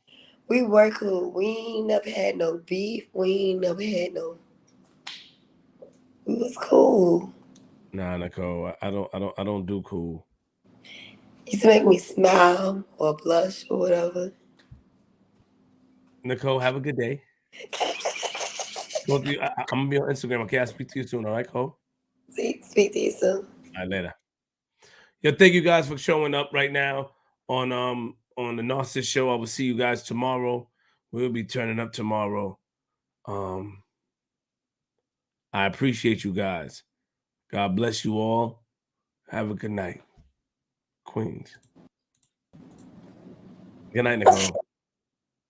We were cool. We ain't never had no beef. We ain't never had no. We was cool. Nah, Nicole, I don't do cool. Used to make me smile or blush or whatever. Nicole, have a good day. I'm gonna be on Instagram. Okay, I'll speak to you soon. All right, Cole? Speak to you soon. All right, later. Yo, thank you guys for showing up right now on the Narcissist show. I will see you guys tomorrow. We'll be turning up tomorrow. I appreciate you guys. God bless you all. Have a good night. Queens. Good night, Nicole.